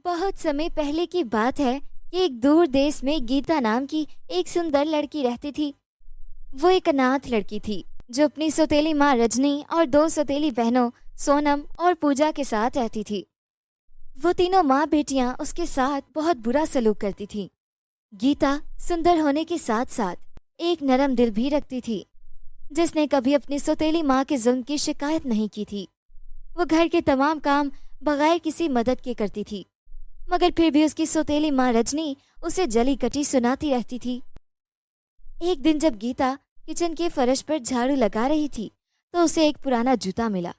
बहुत समय पहले की बात है कि एक दूर देश में गीता नाम की एक सुंदर लड़की रहती थी। वो एक अनाथ लड़की थी जो अपनी सौतेली माँ रजनी और दो सौतेली बहनों सोनम और पूजा के साथ रहती थी। वो तीनों माँ बेटियां उसके साथ बहुत बुरा सलूक करती थीं। गीता सुंदर होने के साथ साथ एक नरम दिल भी रखती थी, जिसने कभी अपनी सौतेली माँ के जुल्म की शिकायत नहीं की थी। वो घर के तमाम काम बगैर किसी मदद के करती थी, मगर फिर भी उसकी सौतेली माँ रजनी उसे जली कटी सुनाती रहती थी। एक दिन जब गीता किचन के फर्श पर झाड़ू लगा रही थी, तो उसे एक पुराना जूता मिला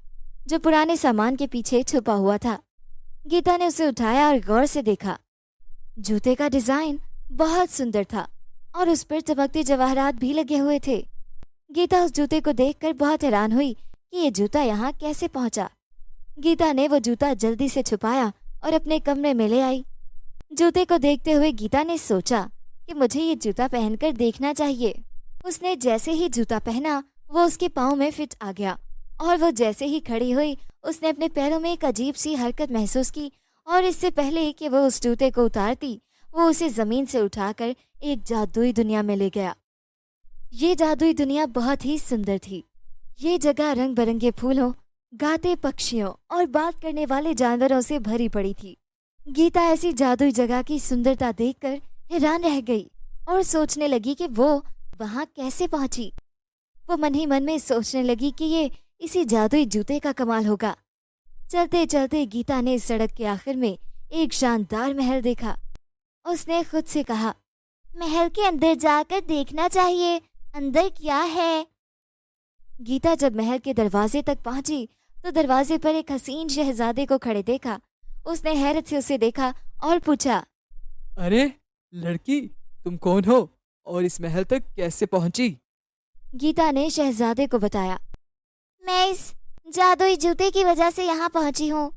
जो पुराने सामान के पीछे छुपा हुआ था। गीता ने उसे उठाया और गौर से देखा। जूते का डिजाइन बहुत सुंदर था और उस पर चमकते जवाहरात भी लगे हुए थे। गीता उस जूते को देखकर बहुत हैरान हुई कि ये जूता यहाँ कैसे पहुंचा। गीता ने वो जूता जल्दी से छुपाया और अपने कमरे में ले आई। जूते को देखते हुए गीता ने सोचा कि मुझे ये जूता पहनकर देखना चाहिए। उसने जैसे ही जूता पहना, वो उसके पाँव में फिट आ गया और वो जैसे ही खड़ी हुई, उसने अपने पैरों में एक अजीब सी हरकत महसूस की और इससे पहले कि वो उस जूते को उतारती, वो उसे जमीन से उठाकर एक जादुई दुनिया में ले गया। ये जादुई दुनिया बहुत ही सुंदर थी। ये जगह रंग बिरंगे फूलों, गाते पक्षियों और बात करने वाले जानवरों से भरी पड़ी थी। गीता ऐसी जादुई जगह की सुंदरता देखकर हैरान रह गई और सोचने लगी कि वो वहां कैसे पहुंची। वो मन ही मन में सोचने लगी कि ये इसी जादुई जूते का कमाल होगा। चलते चलते गीता ने सड़क के आखिर में एक शानदार महल देखा। उसने खुद से कहा, महल के अंदर जाकर देखना चाहिए, अंदर क्या है। गीता जब महल के दरवाजे तक पहुंची तो दरवाजे पर एक हसीन शहजादे को खड़े देखा। उसने हैरत से उसे देखा और पूछा, अरे लड़की, तुम कौन हो और इस महल तक कैसे पहुंची? गीता ने शहजादे को बताया, मैं इस जादुई जूते की वजह से यहाँ पहुंची हूँ।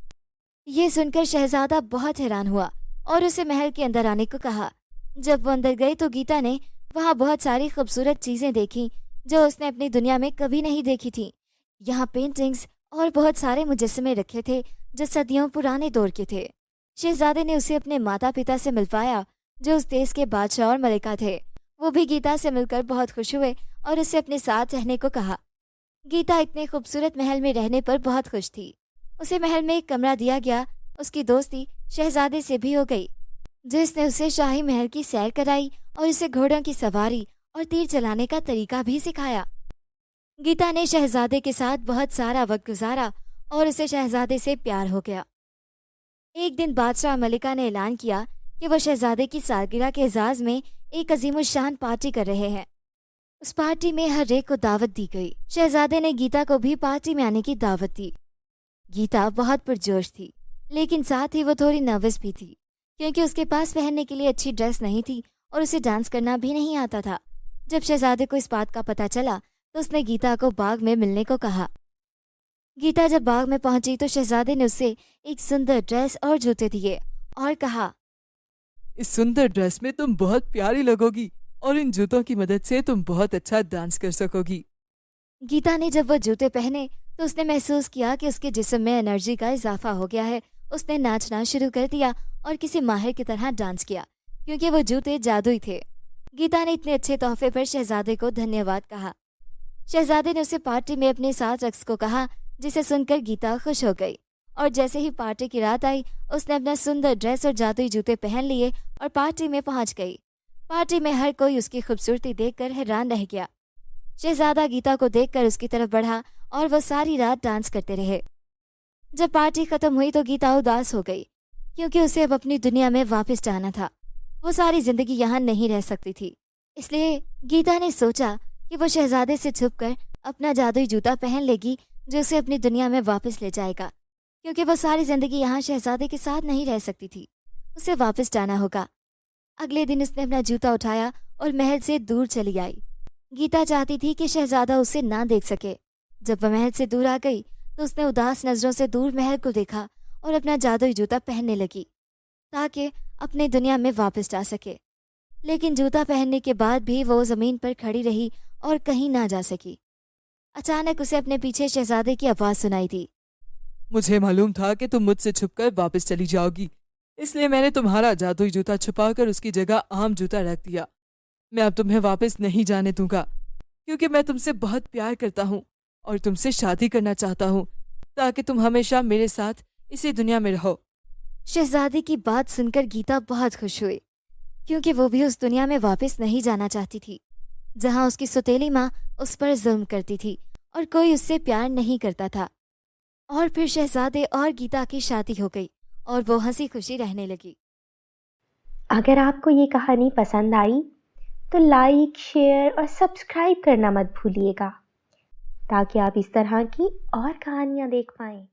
ये सुनकर शहजादा बहुत हैरान हुआ और उसे महल के अंदर आने को कहा। जब वो अंदर गई तो गीता ने वहाँ बहुत सारी खूबसूरत चीजें देखी जो उसने अपनी दुनिया में कभी नहीं देखी थी। यहाँ पेंटिंग्स और बहुत सारे मुजस्समे रखे थे जो सदियों पुराने दौर के थे। शहजादे ने उसे अपने माता पिता से मिलवाया जो उस देश के बादशाह और मलिका थे। वो भी गीता से मिलकर बहुत खुश हुए और उसे अपने साथ रहने को कहा। गीता इतने खूबसूरत महल में रहने पर बहुत खुश थी। उसे महल में एक कमरा दिया गया। उसकी दोस्ती शहजादे से भी हो गई, जिसने उसे शाही महल की सैर कराई और उसे घोड़ों की सवारी और तीर चलाने का तरीका भी सिखाया। गीता ने शहजादे के साथ बहुत सारा वक्त गुजारा और उसे शहजादे से प्यार हो गया। एक दिन बादशाह मलिका ने ऐलान किया कि वो शहजादे की सालगिरह के एजाज में एक अजीमुशान पार्टी कर रहे हैं। उस पार्टी में हर एक को दावत दी गई। शहजादे ने गीता को भी पार्टी में आने की दावत दी। गीता बहुत पुरजोश थी, लेकिन साथ ही वो थोड़ी नर्वस भी थी, क्योंकि उसके पास पहनने के लिए अच्छी ड्रेस नहीं थी और उसे डांस करना भी नहीं आता था। जब शहजादे को इस बात का पता चला तो उसने गीता को बाग में मिलने को कहा। गीता जब बाग में पहुंची तो शहजादे ने उसे एक सुंदर ड्रेस और जूते दिए और कहा, इस सुंदर ड्रेस में तुम बहुत प्यारी लगोगी और इन जूतों की मदद से तुम बहुत अच्छा डांस कर सकोगी। गीता ने जब वो जूते पहने तो उसने महसूस किया कि उसके जिस्म में एनर्जी का इजाफा हो गया है। उसने नाचना शुरू कर दिया और किसी माहिर की तरह डांस किया, क्योंकि वो जूते जादुई थे। गीता ने इतने अच्छे तोहफे पर शहजादे को धन्यवाद कहा। शहजादे ने उसे पार्टी में अपने साथ रक्स को कहा, जिसे सुनकर गीता खुश हो गई। और जैसे ही पार्टी की रात आई, उसने अपना सुंदर ड्रेस और जादुई जूते पहन लिए और पार्टी में पहुंच गई। पार्टी में हर कोई उसकी खूबसूरती देखकर हैरान रह गया। शहजादा गीता को देखकर उसकी तरफ बढ़ा और वो सारी रात डांस करते रहे। जब पार्टी खत्म हुई तो गीता उदास हो गई, क्योंकि उसे अब अपनी दुनिया में वापस जाना था। वो सारी जिंदगी यहाँ नहीं रह सकती थी। इसलिए गीता ने सोचा कि वो शहजादे से छुपकर अपना जादुई जूता पहन लेगी जो उसे अपनी दुनिया में वापस ले जाएगा, क्योंकि वो सारी जिंदगी यहाँ शहजादे के साथ नहीं रह सकती थी। उसे वापस जाना होगा। अगले दिन उसने अपना जूता उठाया और महल से दूर चली आई। गीता चाहती थी कि शहजादा उसे ना देख सके। जब वह महल से दूर आ गई तो उसने उदास नजरों से दूर महल को देखा और अपना जादुई जूता पहनने लगी ताकि अपनी दुनिया में वापस जा सके। लेकिन जूता पहनने के बाद भी वो जमीन पर खड़ी रही और कहीं ना जा सकी। अचानक उसे अपने पीछे शहजादे की आवाज सुनाई दी। मुझे मालूम था कि तुम मुझसे छुपकर वापस चली जाओगी, इसलिए मैंने तुम्हारा जादुई जूता छुपाकर उसकी जगह आम जूता रख दिया। मैं अब तुम्हें वापस नहीं जाने दूंगा, क्योंकि मैं तुमसे बहुत प्यार करता हूँ और तुमसे शादी करना चाहता हूँ, ताकि तुम हमेशा मेरे साथ इसी दुनिया में रहो। शहजादी की बात सुनकर गीता बहुत खुश हुई, क्योंकि वो भी उस दुनिया में वापस नहीं जाना चाहती थी जहाँ उसकी सौतेली माँ उस पर जुल्म करती थी और कोई उससे प्यार नहीं करता था। और फिर शहजादे और गीता की शादी हो गई और वो हंसी खुशी रहने लगी। अगर आपको ये कहानी पसंद आई तो लाइक, शेयर और सब्सक्राइब करना मत भूलिएगा, ताकि आप इस तरह की और कहानियाँ देख पाएं।